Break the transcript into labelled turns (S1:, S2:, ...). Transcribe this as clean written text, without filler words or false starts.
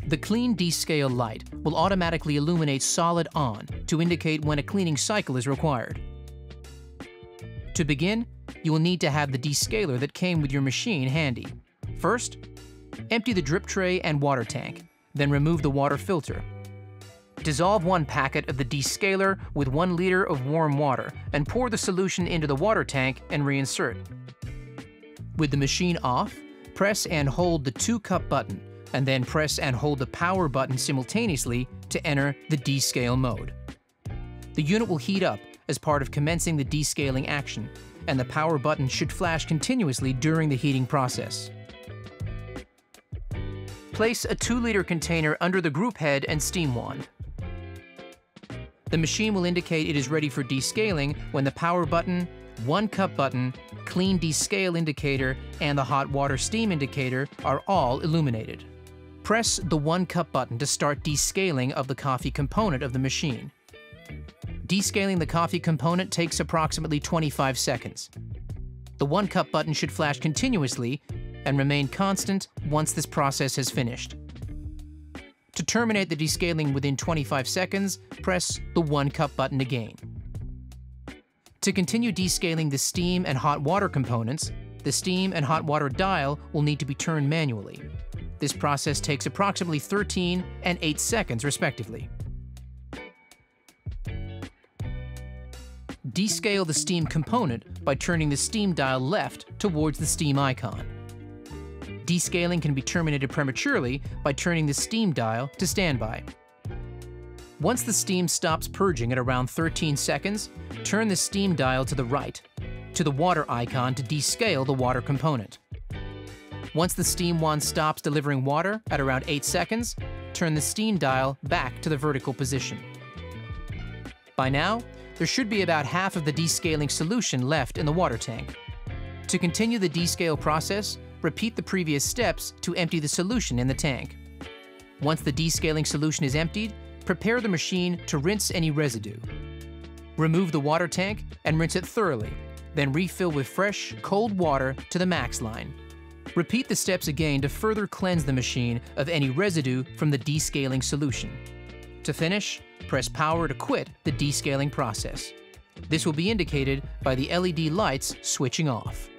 S1: The Clean Descale light will automatically illuminate solid on to indicate when a cleaning cycle is required. To begin, you will need to have the descaler that came with your machine handy. First, empty the drip tray and water tank, then remove the water filter. Dissolve 1 packet of the descaler with 1 liter of warm water and pour the solution into the water tank and reinsert. With the machine off, press and hold the 2-cup button, and then press and hold the power button simultaneously to enter the descale mode. The unit will heat up as part of commencing the descaling action, and the power button should flash continuously during the heating process. Place a 2-liter container under the group head and steam wand. The machine will indicate it is ready for descaling when the power button, 1-cup button, clean descale indicator, and the hot water steam indicator are all illuminated. Press the 1-cup button to start descaling of the coffee component of the machine. Descaling the coffee component takes approximately 25 seconds. The 1-cup button should flash continuously and remain constant once this process has finished. To terminate the descaling within 25 seconds, press the 1-cup button again. To continue descaling the steam and hot water components, the steam and hot water dial will need to be turned manually. This process takes approximately 13 and 8 seconds respectively. Descale the steam component by turning the steam dial left towards the steam icon. Descaling can be terminated prematurely by turning the steam dial to standby. Once the steam stops purging at around 13 seconds, turn the steam dial to the right, to the water icon to descale the water component. Once the steam wand stops delivering water at around 8 seconds, turn the steam dial back to the vertical position. By now, there should be about half of the descaling solution left in the water tank. To continue the descale process, repeat the previous steps to empty the solution in the tank. Once the descaling solution is emptied, prepare the machine to rinse any residue. Remove the water tank and rinse it thoroughly, then refill with fresh, cold water to the max line. Repeat the steps again to further cleanse the machine of any residue from the descaling solution. To finish, press power to quit the descaling process. This will be indicated by the LED lights switching off.